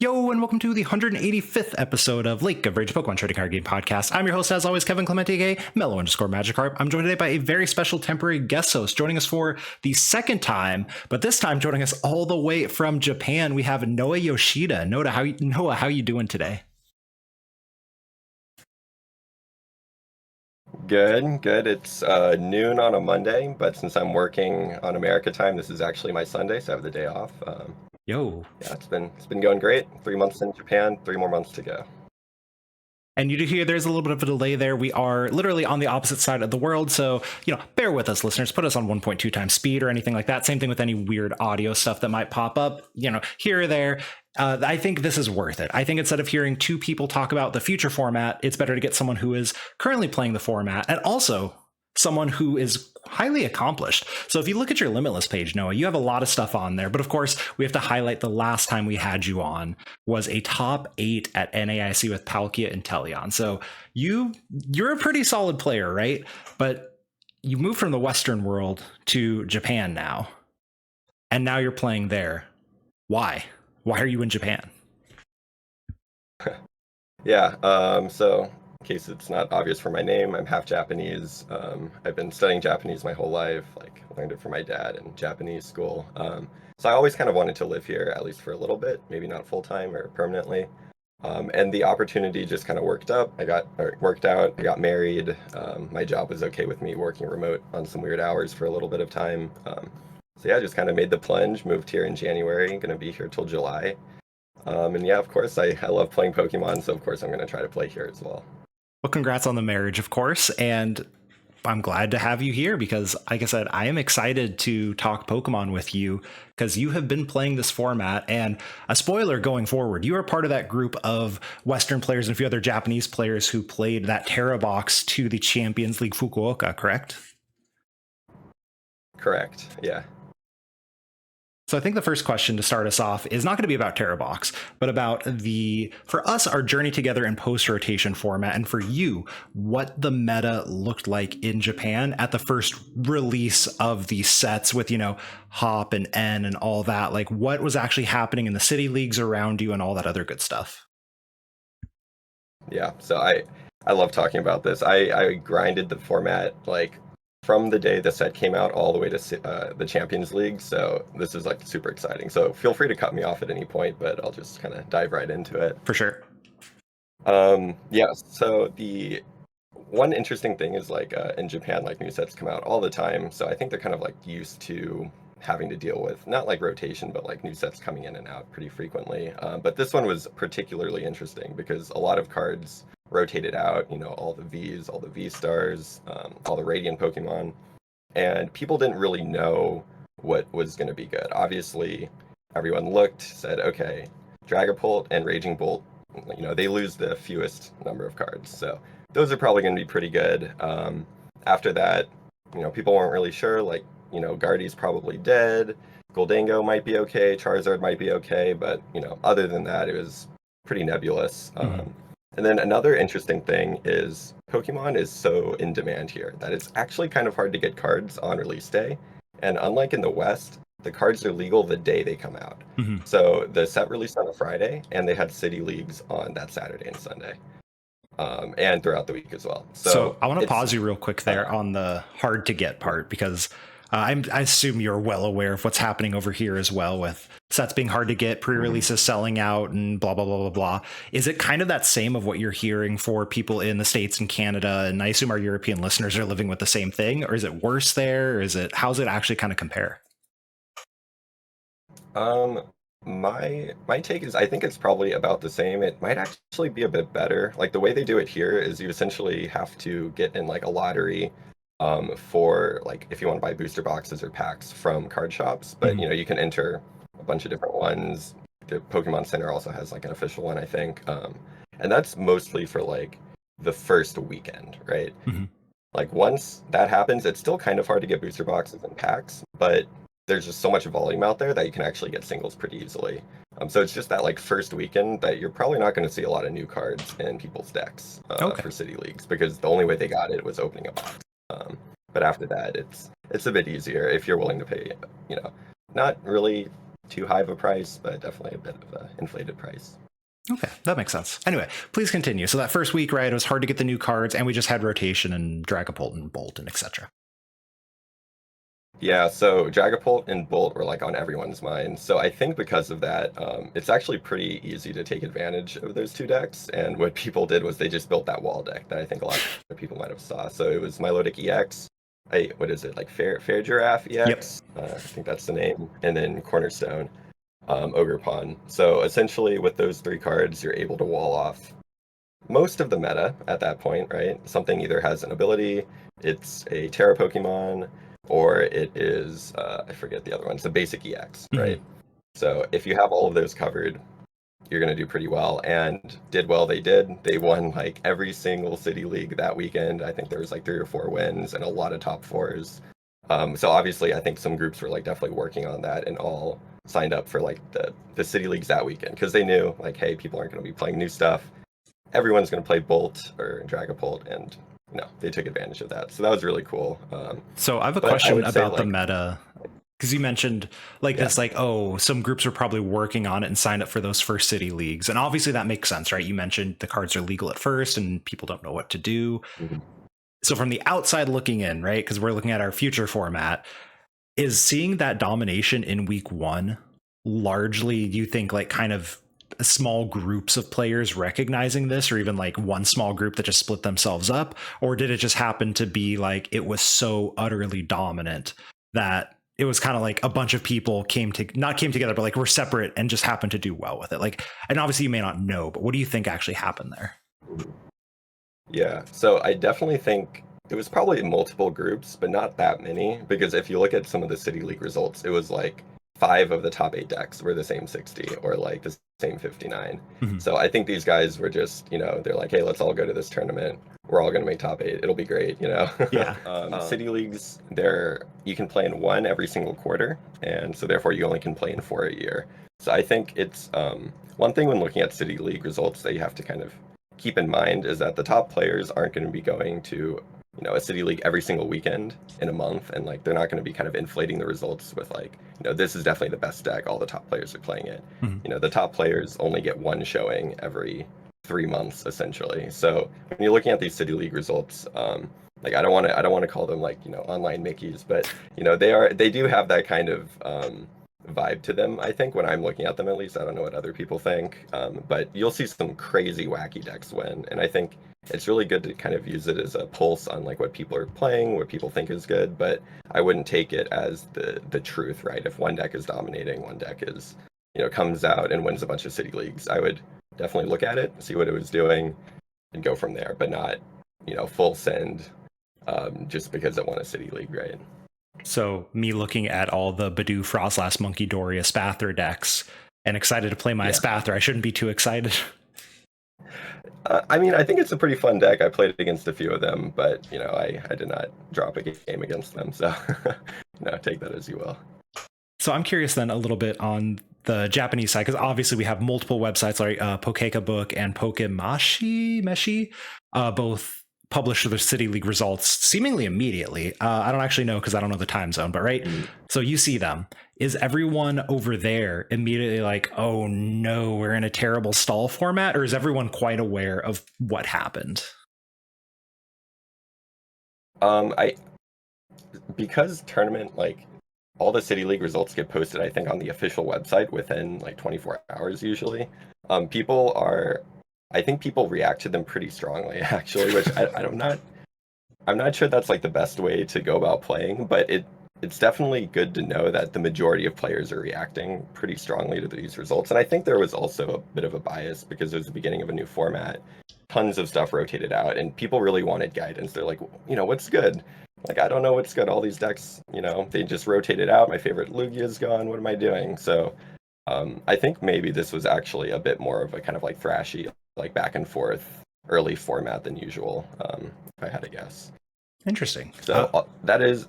Yo, and welcome to the 185th episode of Lake of Rage Pokemon Trading Card Game Podcast. I'm your host, as always, Kevin Clemente, aka Mellow_Magikarp. I'm joined today by a very special temporary guest host joining us for the second time, but this time joining us all the way from Japan. We have Noah Yoshida. Noah, how you doing today? Good. It's noon on a Monday, but since I'm working on America time, this is actually my Sunday, so I have the day off. Yo. Yeah, it's been going great. 3 months in Japan, 3 more months to go. And you do hear there's a little bit of a delay there. We are literally on the opposite side of the world, so bear with us, listeners. Put us on 1.2 times speed or anything like that. Same thing with any weird audio stuff that might pop up, here or there. I think this is worth it. I think instead of hearing two people talk about the future format, it's better to get someone who is currently playing the format and also someone who is highly accomplished. So if you look at your Limitless page, Noah, you have a lot of stuff on there. But of course, we have to highlight the last time we had you on was a top 8 at NAIC with Palkia and Teleon. So you're a pretty solid player, right? But you moved from the Western world to Japan now. And now you're playing there. Why? Why are you in Japan? Yeah, so in case it's not obvious from my name, I'm half Japanese. I've been studying Japanese my whole life, learned it from my dad in Japanese school. So I always kind of wanted to live here, at least for a little bit, maybe not full-time or permanently. And the opportunity just kind of worked out. I got married. My job was okay with me working remote on some weird hours for a little bit of time. So yeah, just kind of made the plunge, moved here in January, gonna be here till July. And yeah, of course, I love playing Pokemon, so of course I'm gonna try to play here as well. Well, congrats on the marriage, of course, and I'm glad to have you here because, like I said, I am excited to talk Pokemon with you because you have been playing this format, and a spoiler going forward, you are part of that group of Western players and a few other Japanese players who played that Tera box to the Champions League Fukuoka, correct? Correct, yeah. So I think the first question to start us off is not going to be about Tera Box, but about for us, our journey together in post-rotation format, and for you, what the meta looked like in Japan at the first release of these sets with, Hop and N and all that. Like, what was actually happening in the city leagues around you and all that other good stuff? Yeah, so I love talking about this. I grinded the format, from the day the set came out all the way to the Champions League, so this is super exciting. So feel free to cut me off at any point, but I'll just kind of dive right into it. For sure. Yeah, so the one interesting thing is in Japan, new sets come out all the time, so I think they're kind of used to having to deal with not rotation, but new sets coming in and out pretty frequently. But this one was particularly interesting because a lot of cards rotated out, all the Vs, all the V-Stars, all the Radiant Pokemon, and people didn't really know what was going to be good. Obviously, everyone looked, said, okay, Dragapult and Raging Bolt, they lose the fewest number of cards, so those are probably going to be pretty good. After that, people weren't really sure, Guardy's probably dead, Goldango might be okay, Charizard might be okay, but, other than that, it was pretty nebulous. And then another interesting thing is Pokemon is so in demand here that it's actually kind of hard to get cards on release day. And unlike in the West, the cards are legal the day they come out. So the set released on a Friday, and they had city leagues on that Saturday and Sunday. And throughout the week as well. So I want to pause you real quick there on the hard to get part, because I assume you're well aware of what's happening over here as well with sets being hard to get, pre-releases selling out, and blah, blah, blah, blah, blah. Is it kind of that same of what you're hearing for people in the States and Canada? And I assume our European listeners are living with the same thing, or is it worse there? Or how's it actually kind of compare? My take is I think it's probably about the same. It might actually be a bit better. The way they do it here is you essentially have to get in a lottery for if you want to buy booster boxes or packs from card shops, but you can enter a bunch of different ones. The Pokemon Center also has an official one, I think, and that's mostly for the first weekend, right? Once that happens, it's still kind of hard to get booster boxes and packs, but there's just so much volume out there that you can actually get singles pretty easily. So it's just that first weekend that you're probably not going to see a lot of new cards in people's decks for city leagues, because the only way they got it was opening a box. But after that, it's a bit easier if you're willing to pay, not really too high of a price, but definitely a bit of an inflated price. Okay, that makes sense. Anyway, please continue. So that first week, right, it was hard to get the new cards, and we just had rotation and Dragapult and Bolt and etc. Yeah, so Dragapult and Bolt were like on everyone's mind. So I think because of that, it's actually pretty easy to take advantage of those two decks. And what people did was they just built that wall deck that I think a lot of people might have saw. So it was Milotic EX, what is it, like Fair Giraffe EX? Yep. I think that's the name. And then Cornerstone, Ogre Pawn. So essentially with those three cards, you're able to wall off most of the meta at that point, right? Something either has an ability, it's a Tera Pokemon, or it is, I forget the other one, it's a basic EX, right? Mm-hmm. So if you have all of those covered, you're going to do pretty well. And did well, they did. They won like every single City League that weekend. I think there was like 3 or 4 wins and a lot of top fours. So obviously, I think some groups were like definitely working on that and all signed up for like the City Leagues that weekend because they knew like, hey, people aren't going to be playing new stuff. Everyone's going to play Bolt or Dragapult, and they took advantage of that. So that was really cool. So I have a question about the like, meta, because you mentioned like this, like, oh, some groups are probably working on it and signed up for those first City Leagues. And obviously that makes sense, right? You mentioned the cards are legal at first and people don't know what to do. Mm-hmm. So from the outside looking in, right, because we're looking at our future format, is seeing that domination in week 1 largely, you think, like kind of small groups of players recognizing this, or even like one small group that just split themselves up? Or did it just happen to be like it was so utterly dominant that it was kind of like a bunch of people came together, but like were separate and just happened to do well with it? Like, and obviously you may not know, but what do you think actually happened there? Yeah, so I definitely think it was probably multiple groups, but not that many, because if you look at some of the City League results, it was like 5 of the top 8 decks were the same 60 or like the same 59. Mm-hmm. So I think these guys were just, they're like, hey, let's all go to this tournament. We're all going to make top 8. It'll be great, Yeah. City Leagues, you can play in 1 every single quarter, and so therefore you only can play in 4 a year. So I think it's one thing when looking at City League results that you have to kind of keep in mind is that the top players aren't going to be going to a City League every single weekend in a month, and like they're not going to be kind of inflating the results with like this is definitely the best deck, all the top players are playing it. Mm-hmm. The top players only get 1 showing every 3 months essentially. So when you're looking at these City League results, like I don't want to call them like online Mickeys, but they do have that kind of vibe to them. I think when I'm looking at them, at least, I don't know what other people think, but you'll see some crazy wacky decks win, and I think it's really good to kind of use it as a pulse on like what people are playing, what people think is good, but I wouldn't take it as the truth, right? If one deck is dominating, one deck is comes out and wins a bunch of City Leagues, I would definitely look at it, see what it was doing, and go from there, but not full send just because it won a City League, right? So me looking at all the Badoo, Frostlass, Monkey Doria, Spather decks and excited to play my Spather, I shouldn't be too excited. I mean, I think it's a pretty fun deck. I played against a few of them, but I did not drop a game against them, so take that as you will. So I'm curious then a little bit on the Japanese side, because obviously we have multiple websites like Pokeka Book and Meshi, both publish their City League results seemingly immediately. I don't actually know because I don't know the time zone, but right. Mm-hmm. So you see them. Is everyone over there immediately like, oh no, we're in a terrible stall format, or is everyone quite aware of what happened? Because tournament, like all the City League results get posted, I think, on the official website within like 24 hours usually. I think people react to them pretty strongly, actually, which I'm not sure that's like the best way to go about playing, but it's definitely good to know that the majority of players are reacting pretty strongly to these results. And I think there was also a bit of a bias because it was the beginning of a new format. Tons of stuff rotated out, and people really wanted guidance. They're like, what's good? Like, I don't know what's good. All these decks, they just rotated out. My favorite Lugia's gone. What am I doing? So I think maybe this was actually a bit more of a kind of like thrashy, like back and forth early format than usual, if I had to guess. Interesting. So that is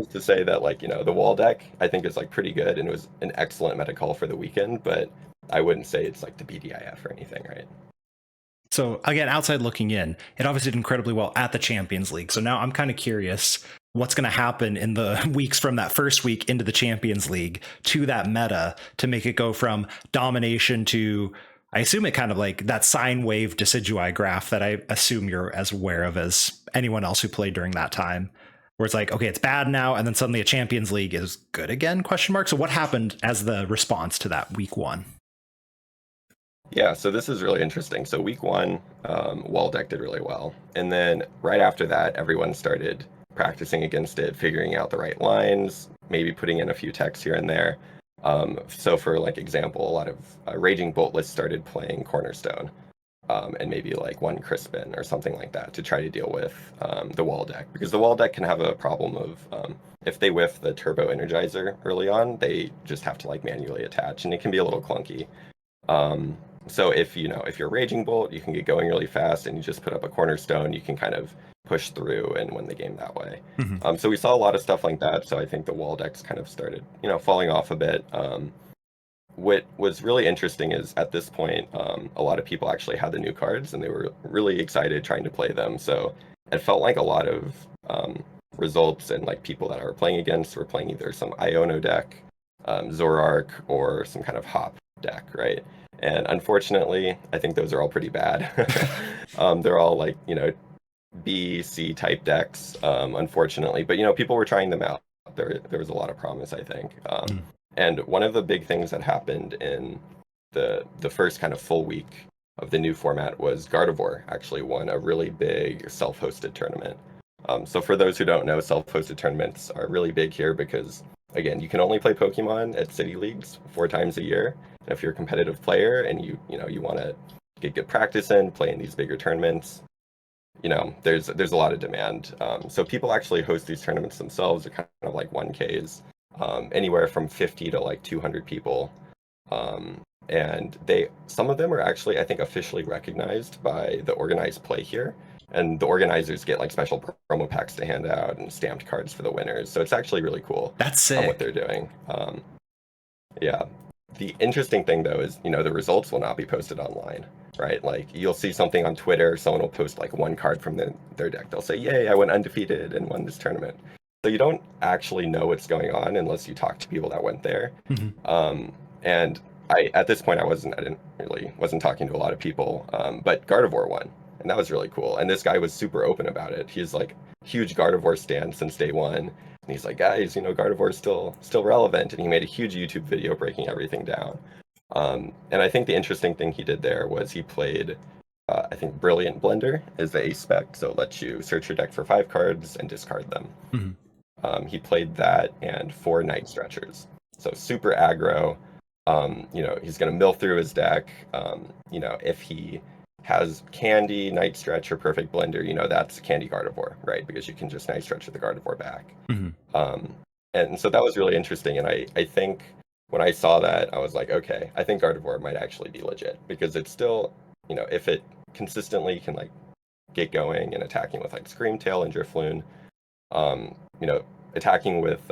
to say that like the wall deck I think is like pretty good, and it was an excellent meta call for the weekend, but I wouldn't say it's like the BDIF or anything, right? So again, outside looking in, it obviously did incredibly well at the Champions League. So now I'm kind of curious, what's going to happen in the weeks from that first week into the Champions League to that meta to make it go from domination to, I assume it kind of like that sine wave decidui graph that I assume you're as aware of as anyone else who played during that time, where it's like, okay, it's bad now, and then suddenly a Champions League is good again, question mark. So what happened as the response to that week one? Yeah, so this is really interesting. So week one, wall deck did really well. And then right after that, everyone started practicing against it, figuring out the right lines, maybe putting in a few techs here and there. So for like example, a lot of Raging Boltless started playing Cornerstone, and maybe like one Crispin or something like that to try to deal with the wall deck. Because the wall deck can have a problem of if they whiff the Turbo Energizer early on, they just have to like manually attach, and it can be a little clunky. So if you're Raging Bolt, you can get going really fast, and you just put up a Cornerstone, you can kind of push through and win the game that way. Mm-hmm. So we saw a lot of stuff like that. So I think the wall decks kind of started, falling off a bit. What was really interesting is at this point, a lot of people actually had the new cards, and they were really excited trying to play them. So it felt like a lot of results and like people that I were playing against were playing either some Iono deck, Zorark, or some kind of Hop deck, right? And unfortunately, I think those are all pretty bad. They're all like, B, C type decks, unfortunately. But, people were trying them out. There was a lot of promise, I think. And one of the big things that happened in the first kind of full week of the new format was Gardevoir actually won a really big self-hosted tournament. So for those who don't know, self-hosted tournaments are really big here because, again, you can only play Pokemon at City Leagues 4 times a year. And if you're a competitive player and you want to get good practice in, play in these bigger tournaments, there's a lot of demand. So people actually host these tournaments themselves. They're kind of like 1Ks, anywhere from 50 to like 200 people. And some of them are actually, I think, officially recognized by the organized play here. And the organizers get like special promo packs to hand out and stamped cards for the winners. So it's actually really cool. That's sick. What they're doing. Yeah. The interesting thing though is, the results will not be posted online, right? Like you'll see something on Twitter, someone will post like one card from their deck. They'll say, "Yay, I went undefeated and won this tournament." So you don't actually know what's going on unless you talk to people that went there. Mm-hmm. And at this point, I wasn't talking to a lot of people, but Gardevoir won, and that was really cool. And this guy was super open about it. He's like huge Gardevoir stan since day one. And he's like, guys, Gardevoir is still relevant, and he made a huge YouTube video breaking everything down. And I think the interesting thing he did there was he played, I think, Brilliant Blender is the ace spec, so it lets you search your deck for 5 cards and discard them. Mm-hmm. He played that and 4 Night Stretchers, so super aggro. He's going to mill through his deck. If he has Candy, Night Stretch, or Perfect Blender, that's Candy Gardevoir, right? Because you can just Night Stretch the Gardevoir back. Mm-hmm. And so that was really interesting. And I think when I saw that, I was like, okay, I think Gardevoir might actually be legit because it's still, if it consistently can like get going and attacking with like Screamtail and Drifloon, attacking with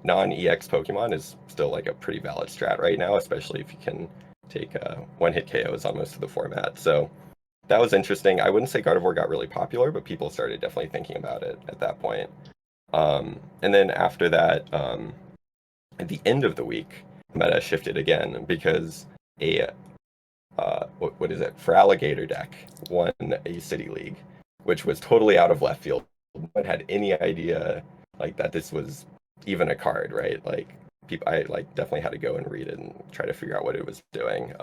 non-EX Pokemon is still like a pretty valid strat right now, especially if you can take one-hit KOs on most of the format. So that was interesting. I wouldn't say Gardevoir got really popular, but people started definitely thinking about it at that point. And then after that, at the end of the week, meta shifted again because what is it? For Alligator deck won a City League, which was totally out of left field. No one had any idea like that this was even a card, right? Like I like definitely had to go and read it and try to figure out what it was doing.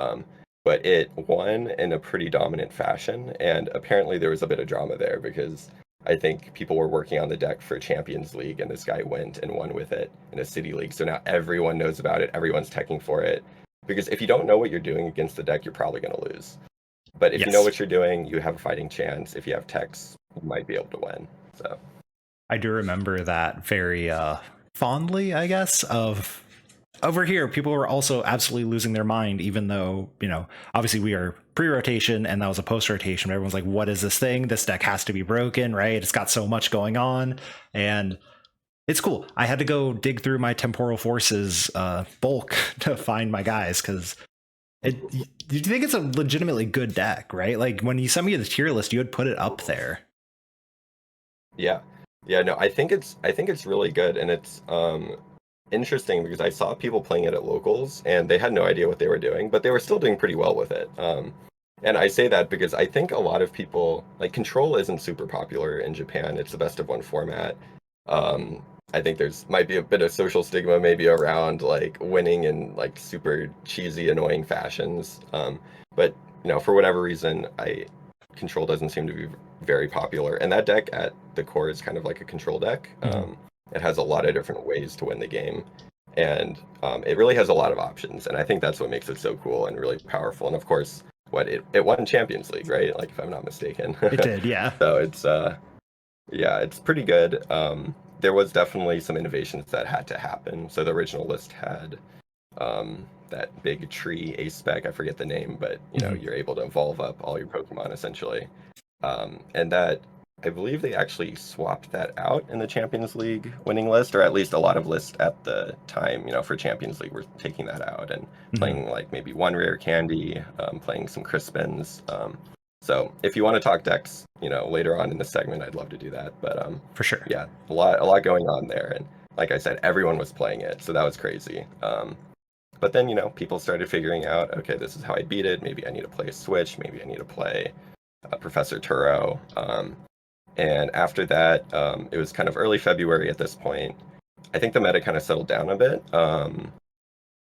But it won in a pretty dominant fashion, and apparently there was a bit of drama there because I think people were working on the deck for Champions League, and this guy went and won with it in a City League. So now everyone knows about it. Everyone's teching for it. Because if you don't know what you're doing against the deck, you're probably going to lose. But if you know what you're doing, you have a fighting chance. If you have techs, you might be able to win. So I do remember that very fondly, I guess, of over here, people were also absolutely losing their mind, even though, obviously we are pre-rotation and that was a post-rotation. Everyone's like, what is this thing? This deck has to be broken, right? It's got so much going on. And it's cool. I had to go dig through my Temporal Forces bulk to find my guys because you think it's a legitimately good deck, right? Like when you sent me the tier list, you had put it up there. Yeah. Yeah, no, I think it's really good, and it's interesting because I saw people playing it at locals and they had no idea what they were doing, but they were still doing pretty well with it. And I say that because I think a lot of people like Control isn't super popular in Japan. It's the best of one format. Um, I think there's might be a bit of social stigma maybe around like winning in like super cheesy, annoying fashions. But for whatever reason, I Control doesn't seem to be very popular. And that deck at the core is kind of like a control deck. Mhm. It has a lot of different ways to win the game, and it really has a lot of options. And I think that's what makes it so cool and really powerful. And of course, it won Champions League, right? Like if I'm not mistaken. It did, yeah. So it's yeah, it's pretty good. There was definitely some innovations that had to happen. So the original list had that big tree ace spec. I forget the name, but Mhm. you're able to evolve up all your Pokemon essentially. And that I believe they actually swapped that out in the Champions League winning list, or at least a lot of lists at the time, for Champions League were taking that out and Mhm. playing like maybe one rare candy, playing some Crispins. So if you want to talk decks, later on in the segment, I'd love to do that. But For sure. yeah, a lot going on there, and like I said, everyone was playing it, so that was crazy. But then people started figuring out, okay, this is how I beat it. Maybe I need to play a Switch. Maybe I need to play Professor Turo. And after that, it was kind of early February at this point. I think the meta kind of settled down a bit.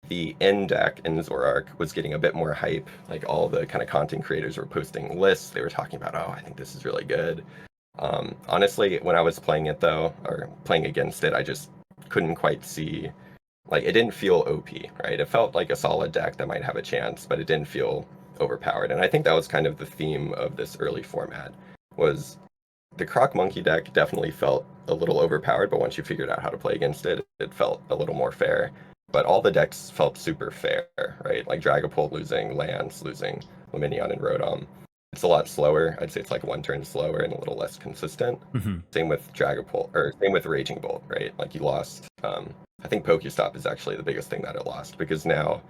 The end deck in Zorark was getting a bit more hype. Like all the kind of content creators were posting lists. They were talking about, oh, I think this is really good. Honestly, when I was playing it though, or playing against it, I just couldn't quite see. Like it didn't feel OP, right? It felt like a solid deck that might have a chance, but it didn't feel overpowered. And I think that was kind of the theme of this early format was the Croc Monkey deck definitely felt a little overpowered, but once you figured out how to play against it, it felt a little more fair. But all the decks felt super fair, right? Like Dragapult losing, Lance losing, Luminion and Rotom. It's a lot slower. I'd say it's like one turn slower and a little less consistent. Mhm. Same with Dragapult, or same with Raging Bolt, right? Like you lost. I think Pokestop is actually the biggest thing that it lost because now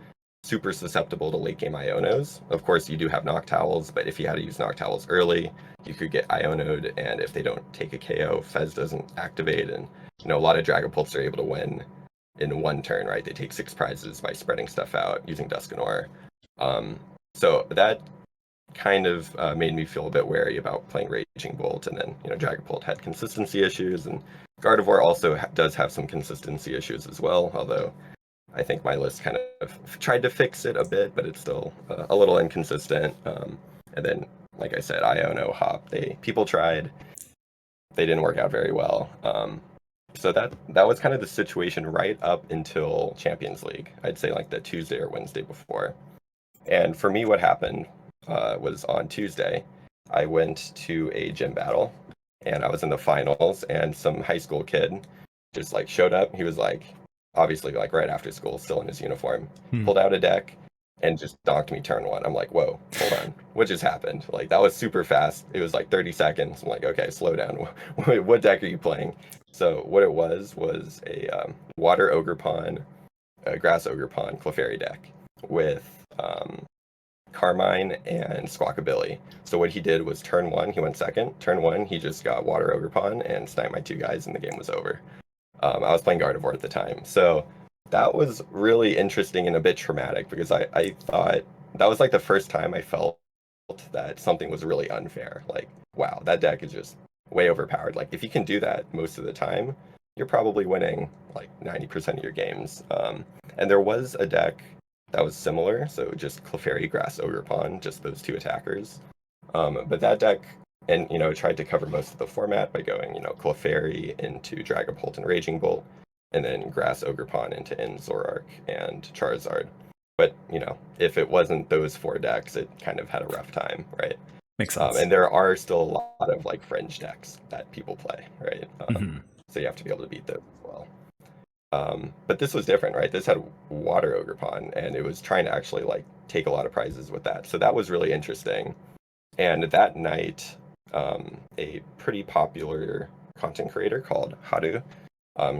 super susceptible to late game Ionos. Of course, you do have Noctowls, but if you had to use Noctowls early, you could get Ionoed, and if they don't take a KO, Fez doesn't activate, and a lot of Dragapults are able to win in one turn, right? They take 6 prizes by spreading stuff out using Dusknoir. Um, so that kind of made me feel a bit wary about playing Raging Bolt, and then Dragapult had consistency issues, and Gardevoir also does have some consistency issues as well, although I think my list kind of tried to fix it a bit, but it's still a little inconsistent. And then, like I said, Iono Hop, people tried, they didn't work out very well. So that was kind of the situation right up until Champions League. I'd say like the Tuesday or Wednesday before. And for me, what happened was on Tuesday, I went to a gym battle, and I was in the finals, and some high school kid just like showed up. He was like, obviously like right after school, still in his uniform, Mhm. pulled out a deck and just donked me turn one. I'm like, whoa, hold on, what just happened? Like that was super fast. It was like 30 seconds. I'm like, okay, slow down. What deck are you playing? So what it was a water ogre pawn, a grass ogre pawn, Clefairy deck with Carmine and Squawkabilly. So what he did was turn one, he went second. Turn one, he just got Water Ogre Pawn and sniped my 2 guys, and the game was over. I was playing Gardevoir at the time. So that was really interesting and a bit traumatic because I thought that was like the first time I felt that something was really unfair. Like, wow, that deck is just way overpowered. Like, if you can do that most of the time, you're probably winning like 90% of your games. And there was a deck that was similar, so just Clefairy, Grass, Ogre Pawn, just those 2 attackers. But that deck, and tried to cover most of the format by going, Clefairy into Dragapult and Raging Bolt, and then Grass, Ogre Pawn into Zorark and Charizard. But if it wasn't those 4 decks, it kind of had a rough time, right? Makes sense. And there are still a lot of like fringe decks that people play, right? Mhm. So you have to be able to beat those as well. But this was different, right? This had Water Ogre Pawn, and it was trying to actually like take a lot of prizes with that. So that was really interesting. And that night, a pretty popular content creator called Haru,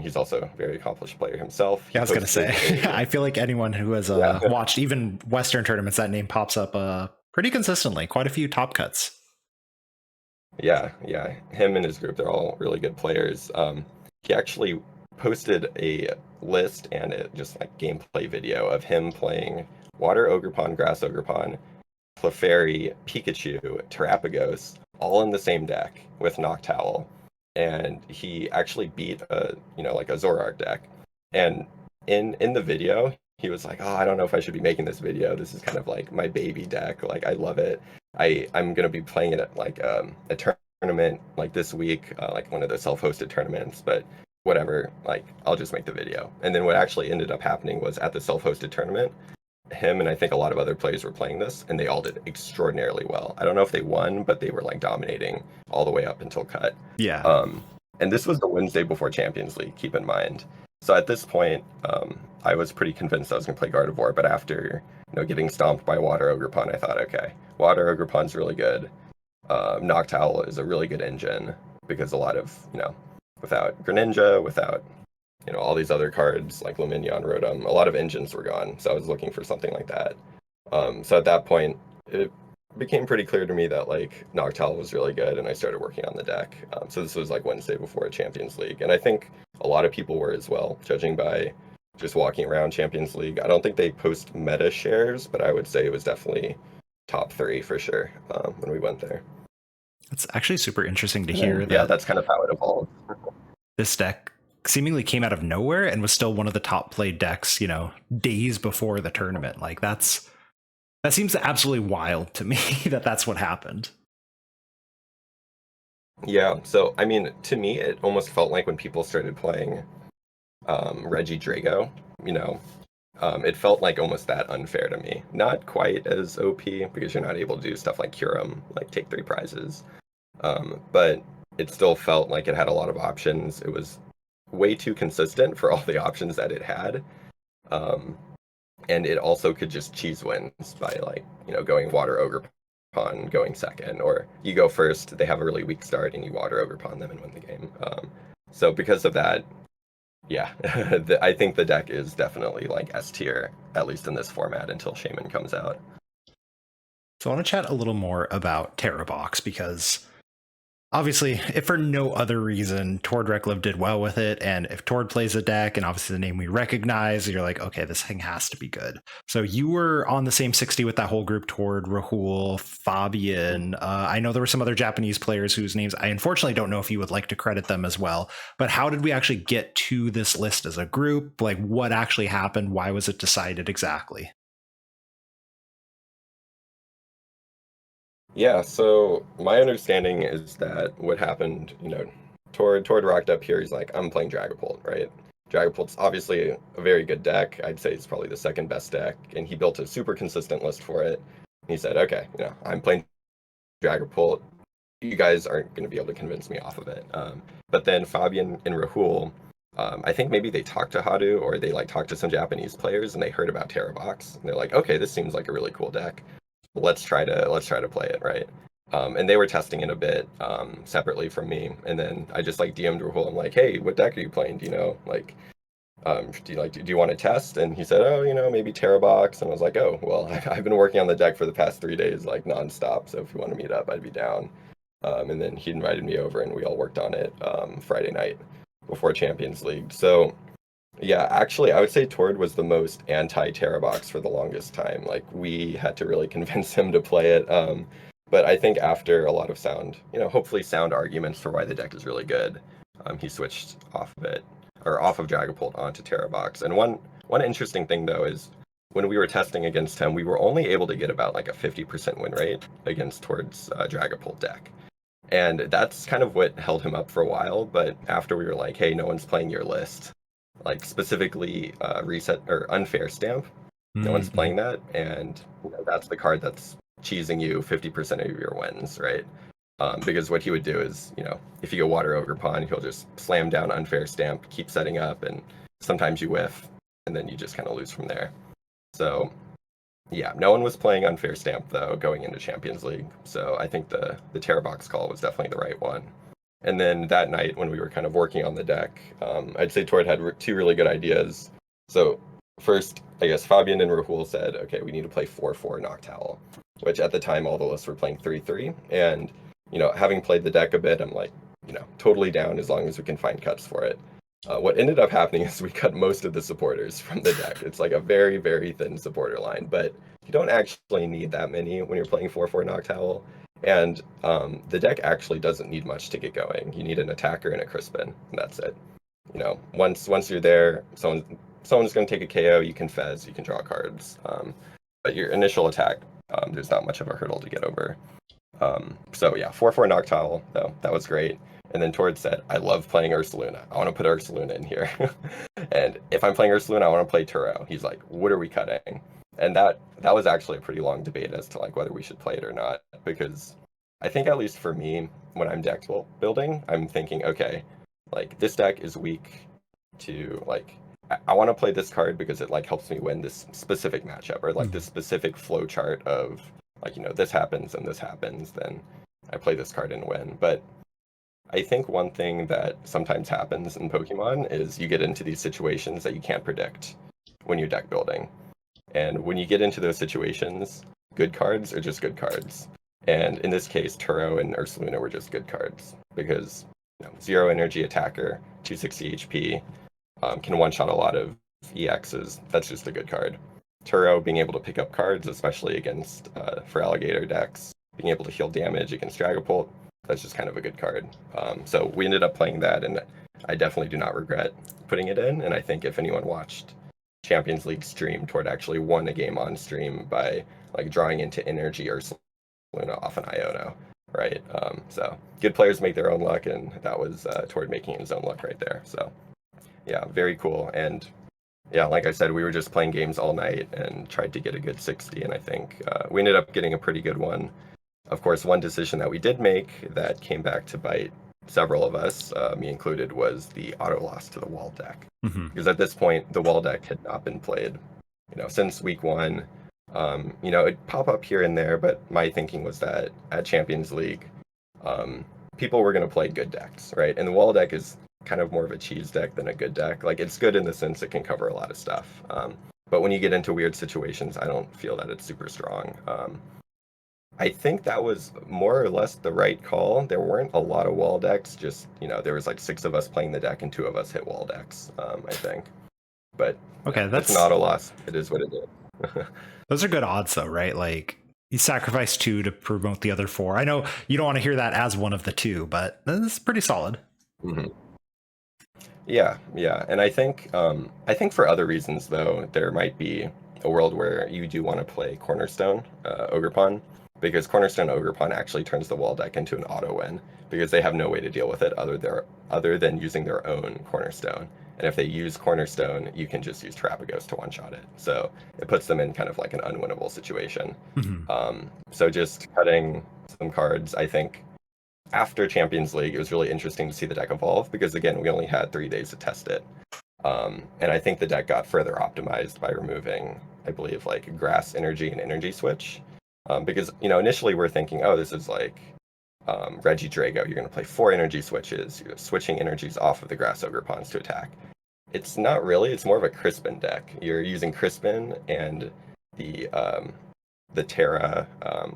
he's also a very accomplished player himself. He Yeah, I was gonna posted say. a I feel like anyone who has yeah, watched even Western tournaments, that name pops up pretty consistently. Quite a few top cuts. Yeah, yeah. Him and his group, they're all really good players. He actually posted a list and just like gameplay video of him playing Water Ogerpon, Grass Ogerpon, Clefairy, Pikachu, Terapagos, all in the same deck with Noctowl. And he actually beat like a Zoroark deck. And in the video, he was like, "Oh, I don't know if I should be making this video. This is kind of like my baby deck. Like I love it. I'm gonna be playing it at like a tournament like this week, like one of the self-hosted tournaments, but whatever, like I'll just make the video." And then what actually ended up happening was at the self-hosted tournament, him and I think a lot of other players were playing this, and they all did extraordinarily well. I don't know if they won, but they were like dominating all the way up until cut. Yeah. And this was the Wednesday before Champions League, keep in mind. So at this point, I was pretty convinced I was going to play Gardevoir, but after getting stomped by Water Ogerpon, I thought, okay, Water Ogerpon's really good. Noctowl is a really good engine because a lot of without Greninja, without all these other cards like Lumineon, Rotom, a lot of engines were gone. So I was looking for something like that. So at that point, it became pretty clear to me that like Noctowl was really good, and I started working on the deck. So this was like Wednesday before Champions League, and I think a lot of people were as well, judging by just walking around Champions League. I don't think they post meta shares, but I would say it was definitely top 3 for sure when we went there. It's actually super interesting to hear that. Yeah, that's kind of how it evolved. This deck seemingly came out of nowhere and was still one of the top played decks, days before the tournament. Like that seems absolutely wild to me that that's what happened. Yeah, so I mean, to me, it almost felt like when people started playing Reggie Drago, it felt like almost that unfair to me. Not quite as OP because you're not able to do stuff like Curum, like take 3 prizes. But it still felt like it had a lot of options. It was way too consistent for all the options that it had. And it also could just cheese wins by like, going Water Ogerpon, going second, or you go first, they have a really weak start and you Water Ogerpon them and win the game. So because of that, yeah, I think the deck is definitely like S tier, at least in this format until Shaman comes out. So I want to chat a little more about Tera Box because obviously, if for no other reason, Tord Reklev did well with it, and if Tord plays a deck, and obviously the name we recognize, you're like, okay, this thing has to be good. So you were on the same 60 with that whole group, Tord, Rahul, Fabian. I know there were some other Japanese players whose names I unfortunately don't know if you would like to credit them as well. But how did we actually get to this list as a group? Like, what actually happened? Why was it decided exactly? Yeah, so my understanding is that what happened, Tord rocked up here. He's like, I'm playing Dragapult, right? Dragapult's obviously a very good deck. I'd say it's probably the second best deck, and he built a super consistent list for it. He said, okay, I'm playing Dragapult. You guys aren't going to be able to convince me off of it. But then Fabian and Rahul, I think maybe they talked to Hadu or they like talked to some Japanese players and they heard about Tera Box. And they're like, okay, this seems like a really cool deck. Let's try to play it, right? And they were testing it a bit separately from me, and then I just like DM'd Rahul. I'm like, hey, what deck are you playing? Do you know? Like, do you want to test? And he said, oh, maybe Tera Box. And I was like, oh, well, I've been working on the deck for the past 3 days, like nonstop. So if you want to meet up, I'd be down. And then he invited me over, and we all worked on it Friday night before Champions League. So yeah, actually, I would say Tord was the most anti-Tera Box for the longest time. Like, we had to really convince him to play it. But I think after a lot of sound, hopefully sound arguments for why the deck is really good, he switched off of it, or off of Dragapult onto Tera Box. And one interesting thing, though, is when we were testing against him, we were only able to get about like a 50% win rate against Tord's Dragapult deck. And that's kind of what held him up for a while. But after we were like, hey, no one's playing your list, like specifically reset or unfair stamp. No one's playing that, and that's the card that's cheesing you 50% of your wins, right? Because what he would do is, if you go Water Ogerpon, he'll just slam down unfair stamp, keep setting up, and sometimes you whiff, and then you just kind of lose from there. So, yeah, no one was playing unfair stamp though going into Champions League. So I think the Tera Box call was definitely the right one. And then that night, when we were kind of working on the deck, I'd say Tord had 2 really good ideas. So first, I guess Fabian and Rahul said, okay, we need to play 4-4 Noctowl, which at the time all the lists were playing 3-3. And having played the deck a bit, I'm like, totally down as long as we can find cuts for it. What ended up happening is we cut most of the supporters from the deck. It's like a very, very thin supporter line, but you don't actually need that many when you're playing 4/4 Noctowl. And the deck actually doesn't need much to get going. You need an attacker and a Crispin, and that's it. Once you're there, someone's going to take a KO. You can fez, you can draw cards, but your initial attack, there's not much of a hurdle to get over. So yeah, 4/4 Noctowl though, that was great. And then Tord said, I love playing Ursaluna. I want to put Ursaluna in here. And if I'm playing Ursaluna, I want to play Turo. He's like, what are we cutting? And that was actually a pretty long debate as to like whether we should play it or not, because I think at least for me, when I'm deck building, I'm thinking, okay, like this deck is weak to like I want to play this card because it like helps me win this specific matchup, or like this specific flow chart of like, this happens and this happens, then I play this card and win. But I think one thing that sometimes happens in Pokemon is you get into these situations that you can't predict when you're deck building. And when you get into those situations, good cards are just good cards. And in this case, Turo and Ursaluna were just good cards because 0 energy attacker, 260 HP, can one-shot a lot of EXs. That's just a good card. Turo being able to pick up cards, especially against for alligator decks, being able to heal damage against Dragapult, that's just kind of a good card. So we ended up playing that, and I definitely do not regret putting it in. And I think if anyone watched Champions League stream, Tord actually won a game on stream by like drawing into energy or Luna off an Iono, right? So good players make their own luck, and that was Tord making his own luck right there. So yeah, very cool. And yeah, like I said, we were just playing games all night and tried to get a good 60, and I think we ended up getting a pretty good one. Of course, one decision that we did make that came back to bite several of us, me included, was the auto loss to the wall deck. Because at this point, the wall deck had not been played, since week 1. It'd pop up here and there, but my thinking was that at Champions League, people were going to play good decks, right? And the wall deck is kind of more of a cheese deck than a good deck. Like, it's good in the sense it can cover a lot of stuff. But when you get into weird situations, I don't feel that it's super strong. I think that was more or less the right call. There weren't a lot of wall decks, just, there was like 6 of us playing the deck and 2 of us hit wall decks, I think. But okay, that's not a loss. It is what it is. Those are good odds though, right? Like you sacrifice 2 to promote the other 4. I know you don't want to hear that as one of the 2, but this is pretty solid. Yeah. And I think for other reasons though, there might be a world where you do want to play Cornerstone Ogerpon, because Cornerstone Ogerpon actually turns the wall deck into an auto win because they have no way to deal with it other than using their own Cornerstone. And if they use Cornerstone, you can just use Terapagos to one-shot it. So it puts them in kind of like an unwinnable situation. So just cutting some cards, I think after Champions League, it was really interesting to see the deck evolve because, again, we only had 3 days to test it. And I think the deck got further optimized by removing, I believe, like Grass Energy and Energy Switch. Because, initially we're thinking, oh, this is like Reggie Drago. You're going to play 4 energy switches. You're switching energies off of the Grass Ogerpons to attack. It's not really. It's more of a Crispin deck. You're using Crispin and the Tera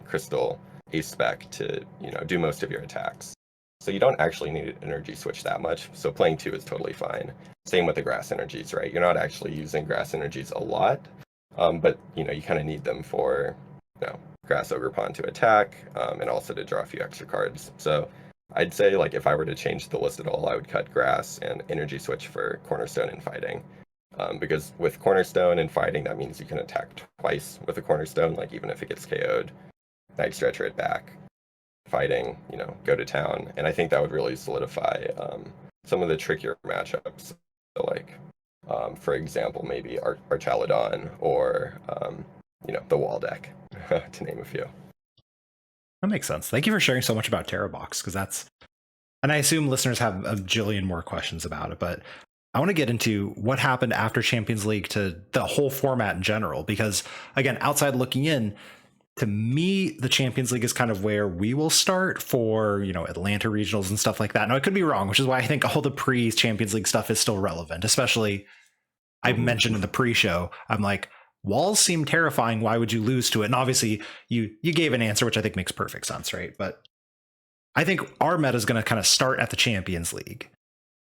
Crystal Ace Spec to, do most of your attacks. So you don't actually need an energy switch that much. So playing 2 is totally fine. Same with the Grass Energies, right? You're not actually using Grass Energies a lot, but, you kind of need them for, Grass Ogerpon to attack, and also to draw a few extra cards. So I'd say, like, if I were to change the list at all, I would cut Grass and Energy Switch for Cornerstone and Fighting. Because with Cornerstone and Fighting, that means you can attack twice with a Cornerstone, like, even if it gets KO'd. Night Stretcher it back. Fighting, go to town. And I think that would really solidify some of the trickier matchups. So, like, for example, maybe Archaludon or, the wall deck, to name a few. That makes sense. Thank you for sharing so much about Tera Box, because that's, and I assume listeners have a jillion more questions about it, but I want to get into what happened after Champions League to the whole format in general, because again, outside looking in, to me, the Champions League is kind of where we will start for, Atlanta regionals and stuff like that. Now, I could be wrong, which is why I think all the pre-Champions League stuff is still relevant, especially I mentioned in the pre-show, I'm like, walls seem terrifying. Why would you lose to it? And obviously you gave an answer, which I think makes perfect sense, right? But I think our meta is going to kind of start at the Champions League.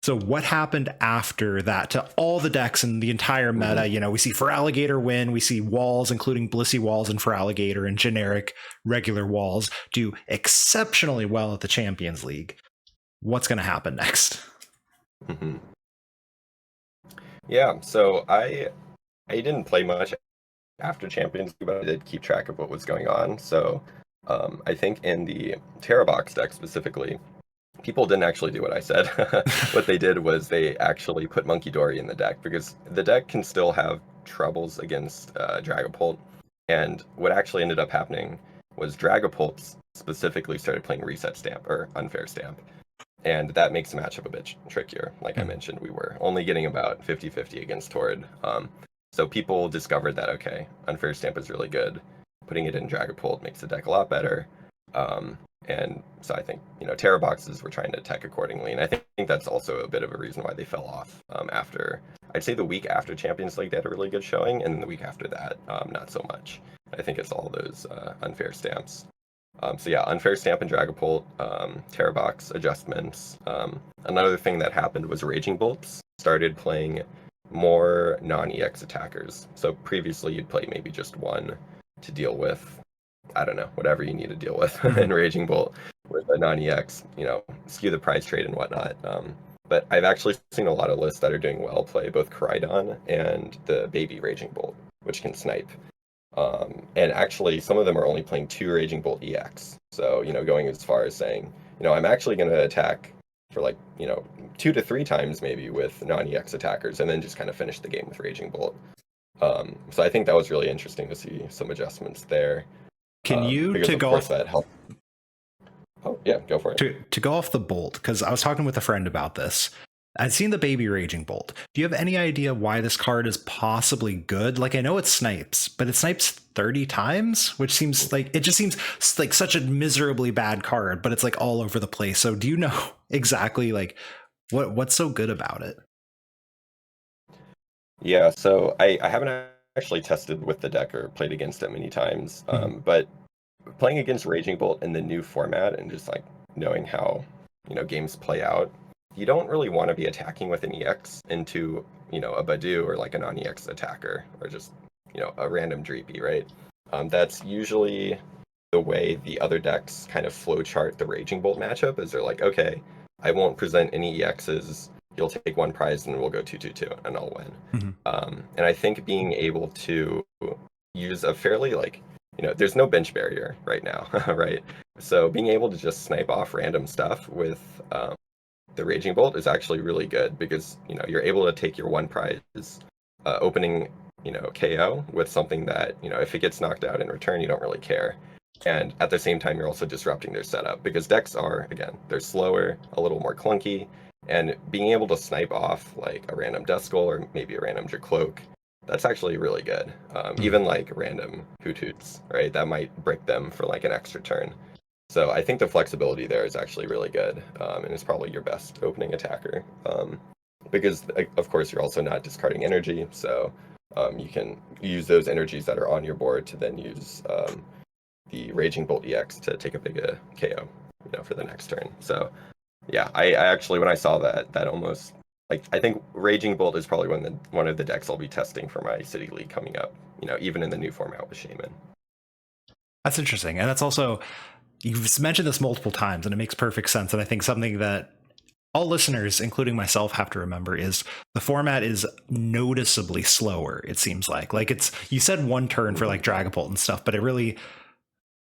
So what happened after that to all the decks and the entire meta? Mhm. You know, we see Feraligatr win, we see walls, including Blissey walls and Feraligatr, and generic regular walls do exceptionally well at the Champions League. What's going to happen next? Mhm. Yeah, so I didn't play much after Champions League, but I did keep track of what was going on. So I think in the Tera box deck specifically, people didn't actually do what I said. What they did was they actually put Monkey Dory in the deck because the deck can still have troubles against Dragapult. And what actually ended up happening was Dragapult specifically started playing Reset Stamp or Unfair Stamp. And that makes the matchup a bit trickier. Like I mentioned, we were only getting about 50-50 against Torrid. So people discovered that, okay, Unfair Stamp is really good. Putting it in Dragapult makes the deck a lot better. And so I think, Terra boxes were trying to attack accordingly. And I think that's also a bit of a reason why they fell off after, I'd say the week after Champions League, they had a really good showing. And then the week after that, not so much. I think it's all those unfair stamps. So yeah, unfair stamp and Dragapult, Terra box adjustments. Another thing that happened was Raging Bolts started playing more non-EX attackers. So previously you'd play maybe just one to deal with, I don't know, whatever you need to deal with in Raging Bolt with a non-EX, skew the prize trade and whatnot. But I've actually seen a lot of lists that are doing well play both Koraidon and the baby Raging Bolt, which can snipe. And actually, some of them are only playing 2 Raging Bolt EX. So, going as far as saying, I'm actually going to attack for 2 to 3 times maybe with non-EX attackers and then just kind of finish the game with Raging Bolt. So I think that was really interesting to see some adjustments there. Can you, because to of go course off, that helped. Oh, yeah, go for it. to go off the bolt, because I was talking with a friend about this. I'd seen the baby Raging Bolt. Do you have any idea why this card is possibly good? Like, I know it snipes, but it snipes 30 times, which seems like, it just seems like such a miserably bad card, but it's like all over the place. So do you know exactly like what's so good about it? Yeah, so I haven't actually tested with the deck or played against it many times, but playing against Raging Bolt in the new format and just knowing how games play out, you don't really want to be attacking with an EX into a Badu or a non-EX attacker or just a random Dreepy, right? That's usually the way the other decks kind of flowchart the Raging Bolt matchup. Is they're like, okay, I won't present any EXs. You'll take 1 prize and we'll go 2-2-2 and I'll win. And I think being able to use a fairly there's no bench barrier right now, right? So being able to just snipe off random stuff with the Raging Bolt is actually really good because you're able to take your 1 prize, opening KO with something that if it gets knocked out in return, you don't really care. And at the same time, you're also disrupting their setup because decks are, again, they're slower, a little more clunky, and being able to snipe off a random Duskull or maybe a random Jacloak, that's actually really good. Even random Hoothoots, right? That might break them for an extra turn. So I think the flexibility there is actually really good, and it's probably your best opening attacker. Because of course you're also not discarding energy, so you can use those energies that are on your board to then use the Raging Bolt EX to take a big KO, for the next turn. So yeah, I actually when I saw that almost I think Raging Bolt is probably one of the decks I'll be testing for my City League coming up. Even in the new format with Shaman. That's interesting, and that's also, you've mentioned this multiple times, and it makes perfect sense. And I think something that all listeners, including myself, have to remember is the format is noticeably slower. It seems like it's, you said 1 turn for Dragapult and stuff, but it really,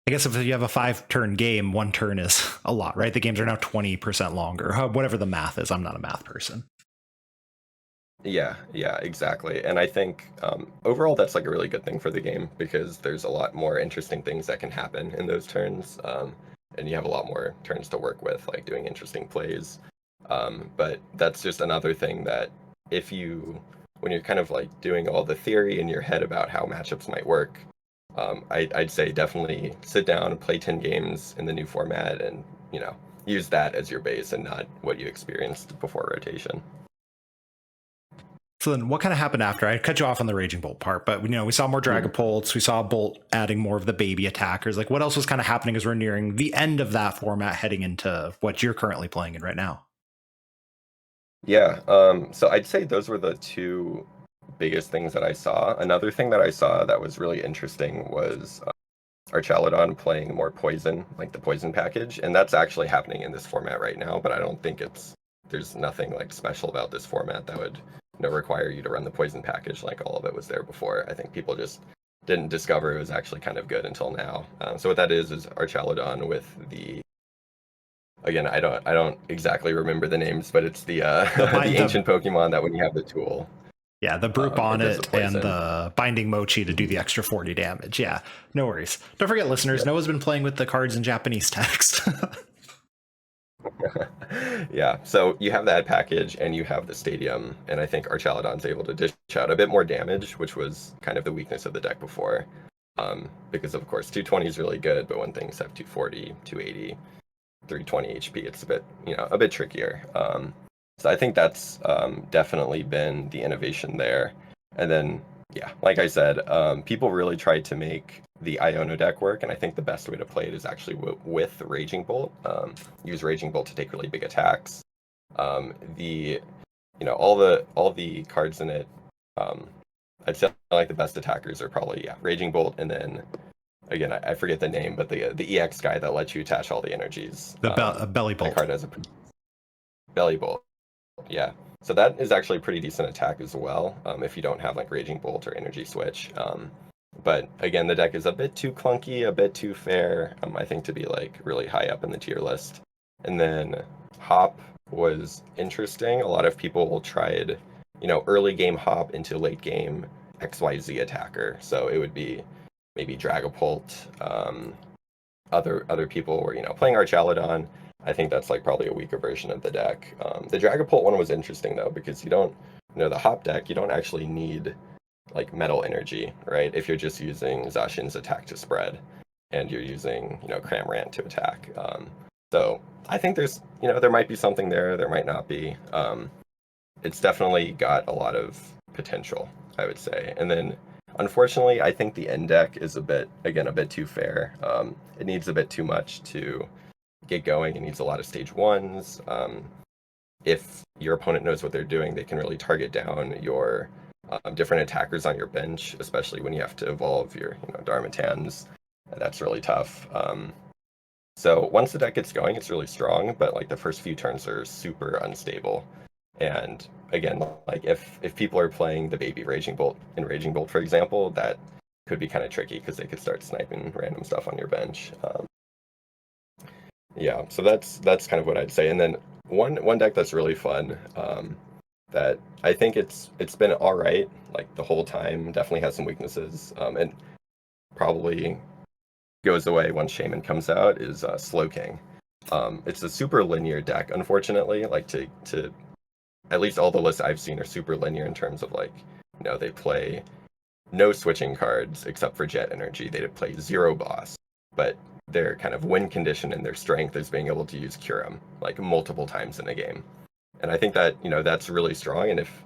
I guess if you have a 5-turn game, 1 turn is a lot, right? The games are now 20% longer, whatever the math is. I'm not a math person. Yeah, exactly. And I think overall that's a really good thing for the game because there's a lot more interesting things that can happen in those turns. And you have a lot more turns to work with, doing interesting plays. But that's just another thing that when you're kind of doing all the theory in your head about how matchups might work, I'd say definitely sit down and play 10 games in the new format and, use that as your base and not what you experienced before rotation. So then what kind of happened after? I cut you off on the Raging Bolt part, but we saw more Dragapults, we saw Bolt adding more of the baby attackers. Like, what else was kind of happening as we're nearing the end of that format, heading into what you're currently playing in right now? Yeah, so I'd say those were the two biggest things that I saw. Another thing that I saw that was really interesting was Archaludon playing more poison, like the poison package, and that's actually happening in this format right now, but I don't think there's nothing like special about this format that would require you to run the poison package like all of it was there before. I think people just didn't discover it was actually kind of good until now. So what that is Archaludon with the, again, I don't exactly remember the names, but it's the the ancient Pokemon that when you have the tool. Yeah, the Brute Bonnet and the Binding Mochi to do the extra 40 damage. Yeah, no worries. Don't forget, listeners, Noah's been playing with the cards in Japanese text. Yeah, so you have that package and you have the stadium, and I think Archaludon's able to dish out a bit more damage, which was kind of the weakness of the deck before. Because of course 220 is really good, but when things have 240, 280, 320 HP, it's a bit trickier. So I think that's definitely been the innovation there. And then, yeah, like I said, people really tried to make the Iono deck work, and I think the best way to play it is actually with Raging Bolt. Use Raging Bolt to take really big attacks. All the cards in it, I'd say like the best attackers are probably Raging Bolt, and then again I forget the name, but the EX guy that lets you attach all the energies. The Belly Bolt. The card has a Belly Bolt. Yeah, so that is actually a pretty decent attack as well, if you don't have like Raging Bolt or Energy Switch. But again, the deck is a bit too clunky, a bit too fair, I think, to be like really high up in the tier list. And then Hop was interesting. A lot of people tried, early game Hop into late game XYZ attacker. So it would be maybe Dragapult. Other people were, playing Archaludon. I think that's like probably a weaker version of the deck. The Dragapult one was interesting though, because the Hop deck, you don't actually need like metal energy, right? If you're just using Zacian's attack to spread and you're using, Cramorant to attack. So I think there might be something there might not be. It's definitely got a lot of potential, I would say. And then unfortunately, I think the end deck is a bit too fair. It needs a bit too much to get going. It needs a lot of stage ones. If your opponent knows what they're doing, they can really target down your different attackers on your bench, especially when you have to evolve your Darmatans. That's really tough. So once the deck gets going, it's really strong, but like the first few turns are super unstable. And again, like if people are playing the baby Raging Bolt in Raging Bolt, for example, that could be kind of tricky because they could start sniping random stuff on your bench. Yeah, so that's kind of what I'd say. And then one deck that's really fun, that I think it's been all right like the whole time. Definitely has some weaknesses, and probably goes away once Shaman comes out, is Slowking. It's a super linear deck, unfortunately. Like to at least all the lists I've seen are super linear in terms of like, they play no switching cards except for Jet Energy. They play 0 boss, but their kind of win condition and their strength is being able to use Kyurem like multiple times in a game. And I think that, that's really strong. And if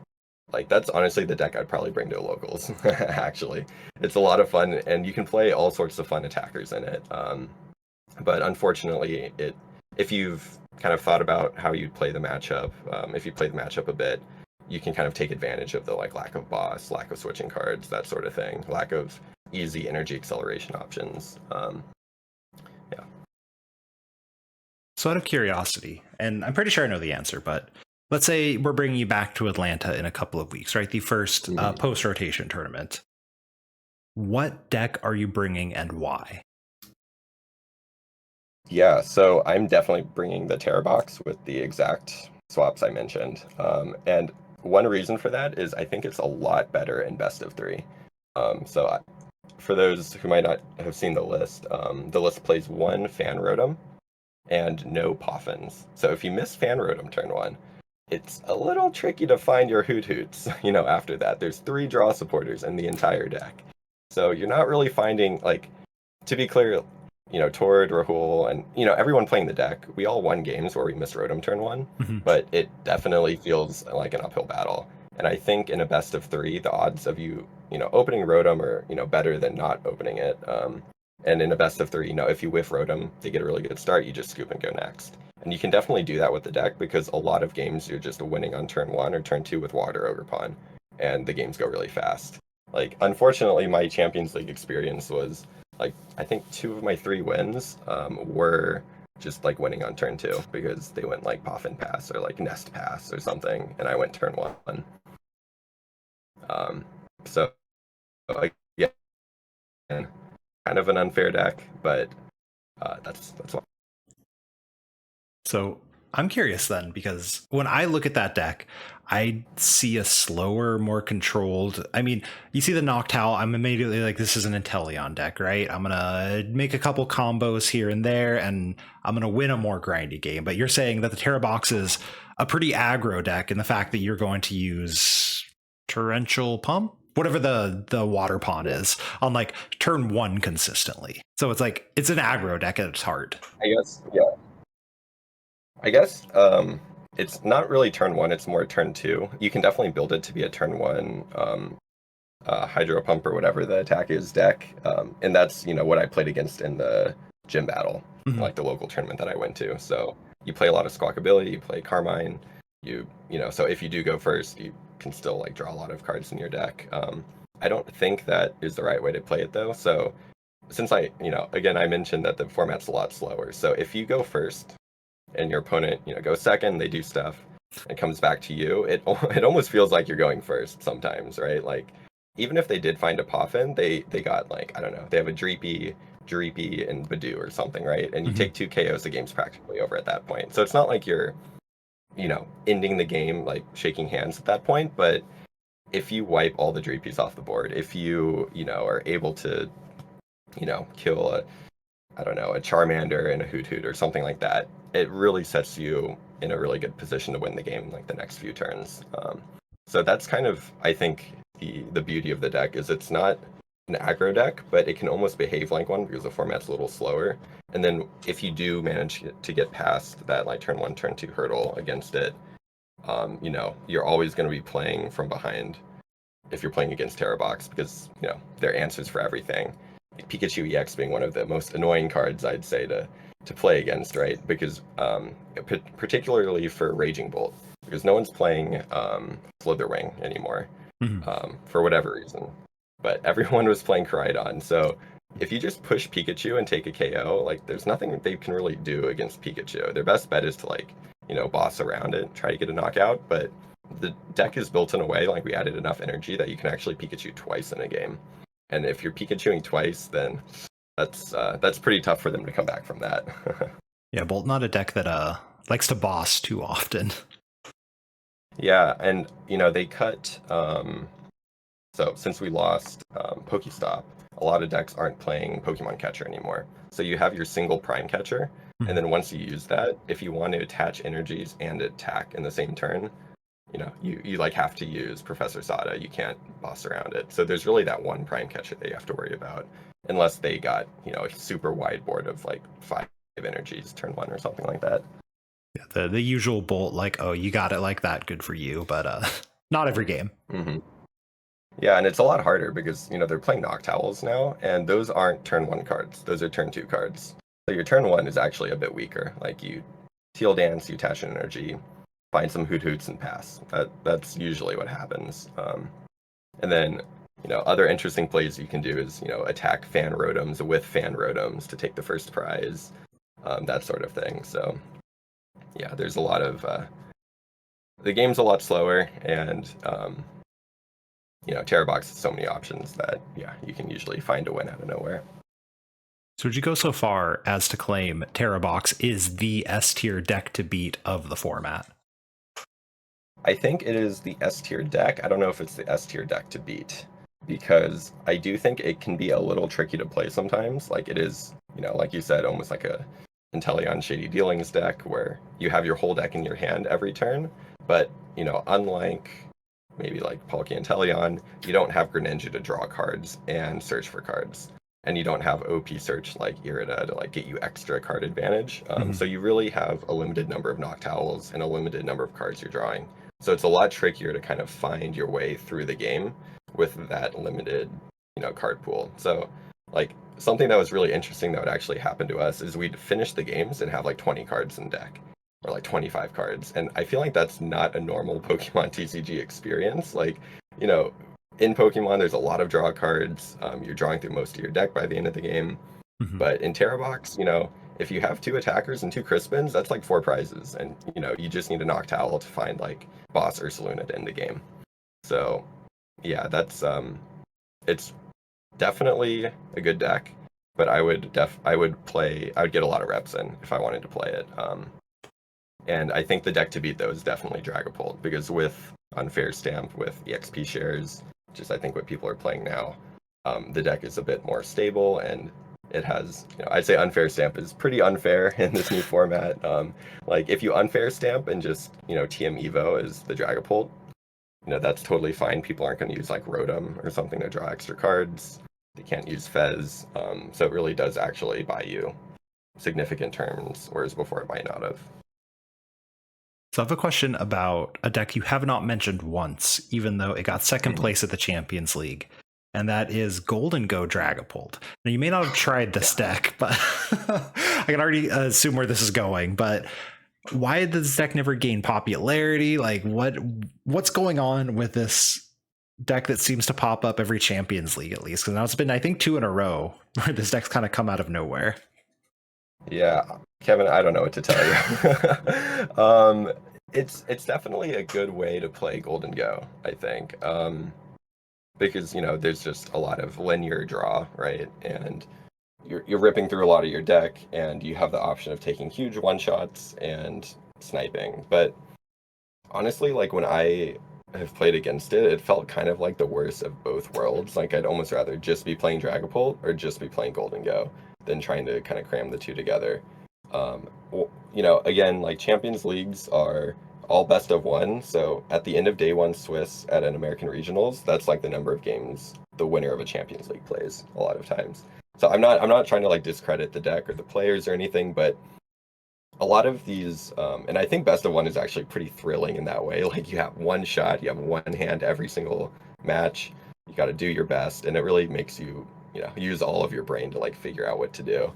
like, that's honestly the deck I'd probably bring to locals. Actually, it's a lot of fun and you can play all sorts of fun attackers in it. But unfortunately, if you've kind of thought about how you'd play the matchup, if you play the matchup a bit, you can kind of take advantage of the like lack of boss, lack of switching cards, that sort of thing, lack of easy energy acceleration options. Yeah. So out of curiosity, and I'm pretty sure I know the answer, but let's say we're bringing you back to Atlanta in a couple of weeks, right? The first post-rotation tournament. What deck are you bringing and why? Yeah, so I'm definitely bringing the Tera box with the exact swaps I mentioned. And one reason for that is I think it's a lot better in best of 3. For those who might not have seen the list plays 1 Fan Rotom and no Poffins. So if you miss Fan Rotom turn 1, it's a little tricky to find your Hoot Hoots, after that. There's 3 draw supporters in the entire deck. So you're not really finding, like, to be clear, Tord, Rahul, and, everyone playing the deck, we all won games where we missed Rotom turn 1, but it definitely feels like an uphill battle. And I think in a best of 3, the odds of you, opening Rotom are, better than not opening it. And in a best of 3, if you whiff Rotom, they get a really good start, you just scoop and go next. And you can definitely do that with the deck because a lot of games you're just winning on turn 1 or turn 2 with Water Ogre Pawn, and the games go really fast. Like, unfortunately, my Champions League experience was, like, I think 2 of my 3 wins were just, like, winning on turn 2 because they went, like, Poffin Pass or, like, Nest Pass or something, and I went turn 1. So, yeah, kind of an unfair deck, but that's why. So I'm curious then, because when I look at that deck, I see a slower, more controlled. I mean, you see the Noctowl, I'm immediately like, this is an Inteleon deck, right? I'm gonna make a couple combos here and there, and I'm gonna win a more grindy game. But you're saying that the Tera Box is a pretty aggro deck in the fact that you're going to use Torrential Pump, whatever the water pond is, on like turn 1 consistently. So it's like it's an aggro deck at its heart. I guess, yeah. I guess it's not really turn 1, it's more turn 2. You can definitely build it to be a turn 1 Hydro Pump or whatever the attack is deck. And that's, what I played against in the gym battle, like the local tournament that I went to. So you play a lot of Squawkability, you play Carmine, so if you do go first, you can still like draw a lot of cards in your deck. I don't think that is the right way to play it though. So since again, I mentioned that the format's a lot slower. So if you go first, and your opponent, goes second, they do stuff, and comes back to you, it almost feels like you're going first sometimes, right? Like, even if they did find a Poffin, they got, like, I don't know, they have a Dreepy, and Badoo or something, right? And you take 2 KOs, the game's practically over at that point. So it's not like you're, ending the game, like, shaking hands at that point, but if you wipe all the Dreepies off the board, if you, are able to, kill a Charmander and a Hoot Hoot or something like that, it really sets you in a really good position to win the game like the next few turns. So that's kind of, I think, the beauty of the deck is it's not an aggro deck, but it can almost behave like one because the format's a little slower. And then if you do manage to get past that like turn 1, turn 2 hurdle against it, you're always going to be playing from behind if you're playing against Tera Box because, they're answers for everything. Pikachu EX being one of the most annoying cards I'd say to play against, right? Because particularly for Raging Bolt, because no one's playing Slitherwing anymore for whatever reason, but everyone was playing Koraidon. So if you just push Pikachu and take a KO, like there's nothing they can really do against Pikachu. Their best bet is to like boss around it, try to get a knockout, but the deck is built in a way like we added enough energy that you can actually Pikachu twice in a game. And if you're Pikachuing twice, then that's pretty tough for them to come back from that. Yeah, Bolt not a deck that likes to boss too often. Yeah, and they cut. So since we lost Pokestop, a lot of decks aren't playing Pokemon Catcher anymore. So you have your single Prime Catcher, and then once you use that, if you want to attach energies and attack in the same turn, you like have to use Professor Sada. You can't boss around it. So there's really that one Prime Catcher that you have to worry about, unless they got a super wide board of like 5 energies turn 1 or something like that. Yeah, the usual Bolt, like, oh, you got it like that, good for you, but not every game. Yeah, and it's a lot harder because they're playing Noctowls now, and those aren't turn 1 cards. Those are turn 2 cards. So your turn 1 is actually a bit weaker. Like you Teal Dance, you attach an energy, find some Hoot Hoots and pass. That's usually what happens. And then, other interesting plays you can do is, attack Fan Rotoms with Fan Rotoms to take the first prize, that sort of thing. So, yeah, there's a lot of... the game's a lot slower, and, Tera Box has so many options that, yeah, you can usually find a win out of nowhere. So would you go so far as to claim Tera Box is the S tier deck to beat of the format? I think it is the S tier deck. I don't know if it's the S tier deck to beat, because I do think it can be a little tricky to play sometimes. Like it is, like you said, almost like a Inteleon Shady Dealings deck where you have your whole deck in your hand every turn. But, unlike maybe like Palkia Inteleon, you don't have Greninja to draw cards and search for cards. And you don't have OP search like Irida to like get you extra card advantage. So you really have a limited number of Noctowls and a limited number of cards you're drawing. So it's a lot trickier to kind of find your way through the game with that limited, card pool. So like something that was really interesting that would actually happen to us is we'd finish the games and have like 20 cards in deck or like 25 cards. And I feel like that's not a normal Pokemon TCG experience. Like, you know, in Pokemon, there's a lot of draw cards. You're drawing through most of your deck by the end of the game. Mhm. But in Tera Box, if you have 2 attackers and 2 Crispins, that's like 4 prizes. And, you just need a Noctowl to find like Boss or Saloon to end the game. So, yeah, that's it's definitely a good deck, but I would get a lot of reps in if I wanted to play it. And I think the deck to beat though is definitely Dragapult, because with Unfair Stamp, with EXP shares, which is I think what people are playing now, the deck is a bit more stable, and it has, I'd say Unfair Stamp is pretty unfair in this new format. Like if you Unfair Stamp and just, TM Evo as the Dragapult, that's totally fine. People aren't going to use like Rotom or something to draw extra cards. They can't use Fez. So it really does actually buy you significant turns, whereas before it might not have. So I have a question about a deck you have not mentioned once, even though it got second place at the Champions League, and that is Golden Go Dragapult. Now, you may not have tried this deck, but I can already assume where this is going. But why did this deck never gain popularity? Like, what's going on with this deck that seems to pop up every Champions League, at least? Because now it's been, I think, 2 in a row where this deck's kind of come out of nowhere. Yeah, Kevin, I don't know what to tell you. It's definitely a good way to play Golden Go, I think. Because, there's just a lot of linear draw, right? And you're ripping through a lot of your deck, and you have the option of taking huge one-shots and sniping. But honestly, like when I have played against it, it felt kind of like the worst of both worlds. Like I'd almost rather just be playing Dragapult or just be playing Golden Go than trying to kind of cram the two together. Again, like Champions Leagues are all best of one. So at the end of day one Swiss at an American regionals, that's like the number of games the winner of a Champions League plays a lot of times. So I'm not trying to like discredit the deck or the players or anything, but a lot of these, and I think best of one is actually pretty thrilling in that way. Like you have one shot, you have one hand every single match. You got to do your best, and it really makes you, use all of your brain to like figure out what to do.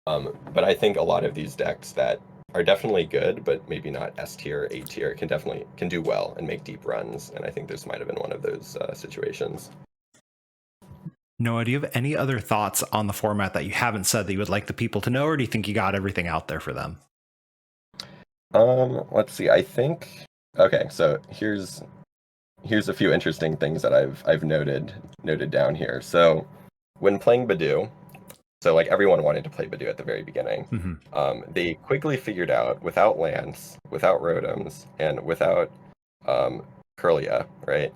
But I think a lot of these decks that are definitely good, but maybe not S tier, A tier, can do well and make deep runs. And I think this might have been one of those situations. Noah, do you have any other thoughts on the format that you haven't said that you would like the people to know, or do you think you got everything out there for them? Let's see. I think okay, so here's a few interesting things that I've noted down here. So when playing Badoo, so like everyone wanted to play Badoo at the very beginning. They quickly figured out without Lance, without Rotoms, and without Curlia, right?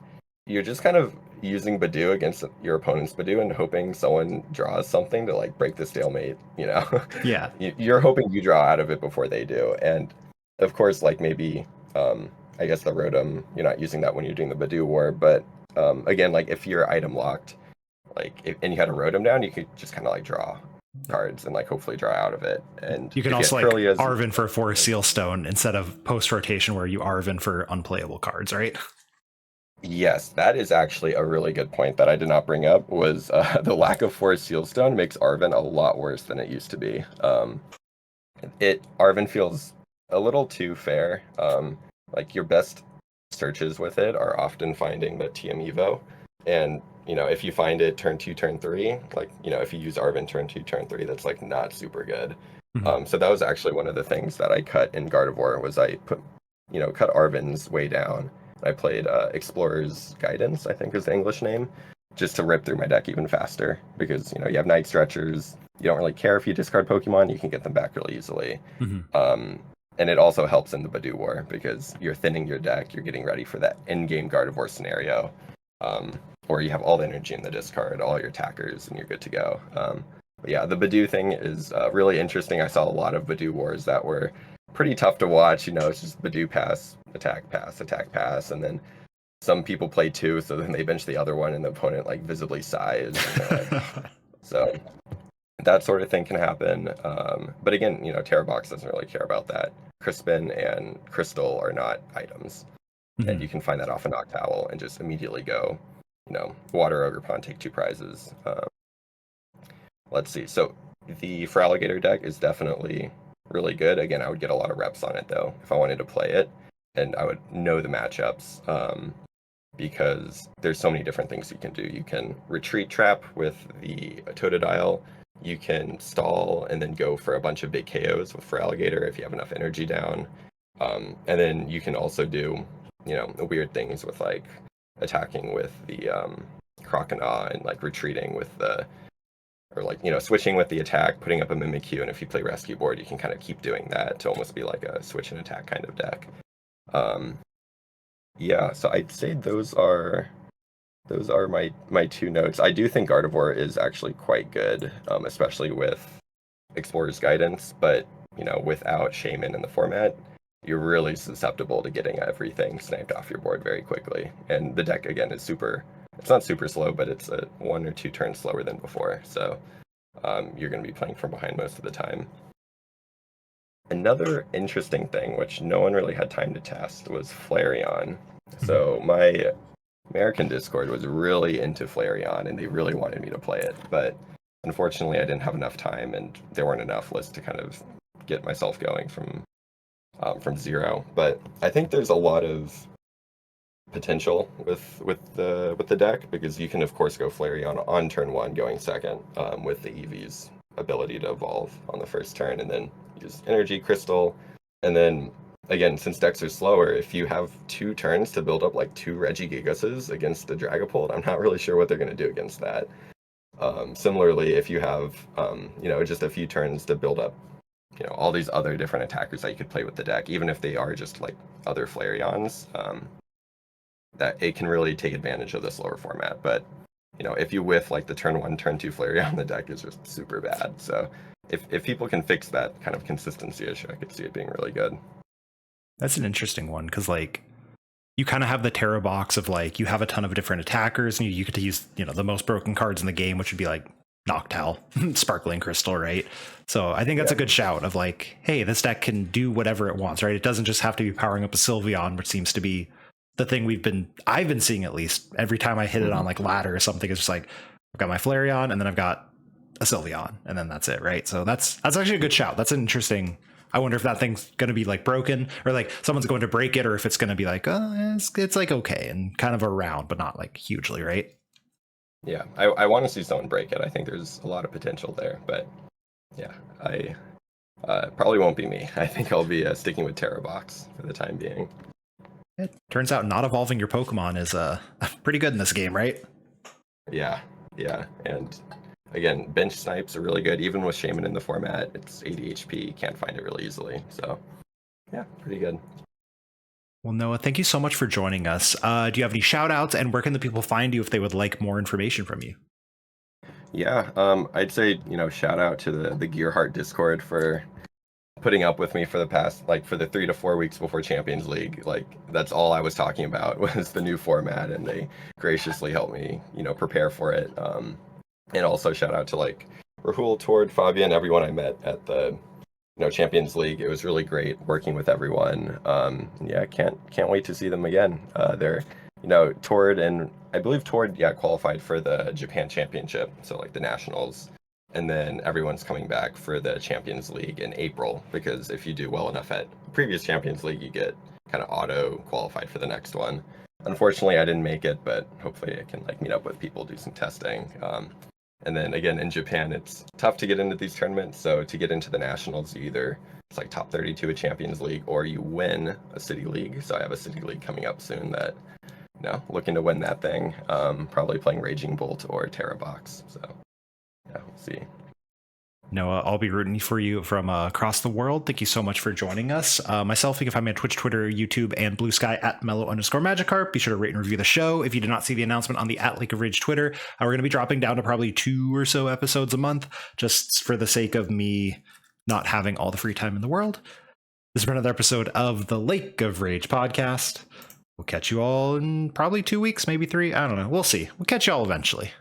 You're just kind of using Badoo against your opponent's Badoo and hoping someone draws something to like break the stalemate, Yeah. You're hoping you draw out of it before they do. And of course, like maybe I guess the Rotom, you're not using that when you're doing the Badoo war, but again, like if you're item locked, and you had a Rotom down, you could just kind of like draw cards and like hopefully draw out of it. And you can if also you like Curlia's, Arven for Forest Sealstone instead of post rotation where you Arven for unplayable cards, right? yes, that is actually a really good point that I did not bring up. Was the lack of Forest Sealstone makes Arven a lot worse than it used to be. Arven feels a little too fair. Like your best searches with it are often finding the TM Evo, and if you find it turn 2, turn 3, like if you use Arven turn 2, turn 3, that's like not super good. So that was actually one of the things that I cut in Gardevoir was I put cut Arven's way down. I played Explorer's Guidance, I think is the English name, just to rip through my deck even faster because you have Night Stretchers. You don't really care if you discard Pokemon, you can get them back really easily. And it also helps in the Badoo War because you're thinning your deck, you're getting ready for that in-game Gardevoir scenario, where you have all the energy in the discard, all your attackers, and you're good to go. But yeah, the Badoo thing is really interesting. I saw a lot of Badoo Wars that were pretty tough to watch. It's just Badoo pass, attack pass, and then some people play two, so then they bench the other one, and the opponent like visibly sighs. So that sort of thing can happen. But again, Tera Box doesn't really care about that. Crispin and Crystal are not items. and you can find that off a Noctowl and just immediately go, Water Ogre Pawn, take 2 prizes. Let's see. So the Feraligatr deck is definitely really good. Again, I would get a lot of reps on it though if I wanted to play it, and I would know the matchups, because there's so many different things you can do. You can retreat trap with the Totodile. You can stall and then go for a bunch of big KOs with Feraligatr if you have enough energy down. And then you can also do, weird things with like attacking with the Croconaw and like retreating with the, or like, switching with the attack, putting up a Mimikyu, and if you play rescue board, you can kind of keep doing that to almost be like a switch and attack kind of deck. Yeah, so I'd say those are my 2 notes. I do think Gardevoir is actually quite good, especially with Explorer's Guidance, but without Shaman in the format, you're really susceptible to getting everything sniped off your board very quickly. And the deck again is it's not super slow, but it's a 1 or 2 turns slower than before. So you're going to be playing from behind most of the time. Another interesting thing, which no one really had time to test, was Flareon. So my American Discord was really into Flareon, and they really wanted me to play it. But unfortunately, I didn't have enough time, and there weren't enough lists to kind of get myself going from 0. But I think there's a lot of potential with the deck, because you can of course go Flareon on turn 1 going second, with the Eevee's ability to evolve on the first turn, and then use Energy Crystal. And then again, since decks are slower, if you have 2 turns to build up like 2 Regigigases against the Dragapult, I'm not really sure what they're going to do against that. Similarly, if you have just a few turns to build up all these other different attackers that you could play with the deck, even if they are just like other Flareons, that it can really take advantage of the slower format. But if you whiff like the turn 1, turn 2 Flareon, the deck is just super bad. So if people can fix that kind of consistency issue, I could see it being really good. That's an interesting one, because like you kind of have the Tera box of like you have a ton of different attackers, and you get to use the most broken cards in the game, which would be like Noctowl, Sparkling Crystal, right? So I think that's a good shout of like, hey, this deck can do whatever it wants, right? It doesn't just have to be powering up a Sylveon, which seems to be the thing I've been seeing, at least every time I hit it on like ladder or something. It's just like I've got my Flareon, and then I've got a Sylveon, and then that's it, right? So that's actually a good shout. That's an interesting. I wonder if that thing's going to be like broken, or like someone's going to break it, or if it's going to be like, oh, it's like okay and kind of around, but not like hugely, right? Yeah, I want to see someone break it. I think there's a lot of potential there, but yeah, I probably won't be me. I think I'll be sticking with Tera box for the time being. It turns out not evolving your Pokemon is pretty good in this game, right? Yeah, and again, bench snipes are really good. Even with Shaman in the format, it's 80 HP. You can't find it really easily. So yeah, pretty good. Well, Noah, thank you so much for joining us. Do you have any shout outs, and where can the people find you if they would like more information from you? Yeah, I'd say, shout out to the Gearheart Discord for putting up with me for the past, for the 3 to 4 weeks before Champions League. Like, that's all I was talking about was the new format, and they graciously helped me, prepare for it. And also shout out to Rahul, Tord, Fabian, everyone I met at the Champions League. It was really great working with everyone. Yeah, can't wait to see them again. They're Tord, and I believe Tord qualified for the Japan Championship, so the nationals, and then everyone's coming back for the Champions League in April, because if you do well enough at previous Champions League, you get kind of auto qualified for the next one. Unfortunately, I didn't make it, but hopefully I can meet up with people, do some testing. And then again, in Japan, it's tough to get into these tournaments. So to get into the nationals, it's top 32 at Champions League, or you win a city league. So I have a city league coming up soon that, looking to win that thing. Probably playing Raging Bolt or Tera Box. So yeah, we'll see. Noah, I'll be rooting for you from across the world. Thank you so much for joining us. Myself, you can find me on Twitch, Twitter, YouTube, and Blue Sky at mellow_Magikarp. Be sure to rate and review the show. If you did not see the announcement on the @Lake of Rage Twitter, we're going to be dropping down to probably 2 or so episodes a month, just for the sake of me not having all the free time in the world. This has been another episode of the Lake of Rage podcast. We'll catch you all in probably 2 weeks, maybe 3. I don't know. We'll see. We'll catch you all eventually.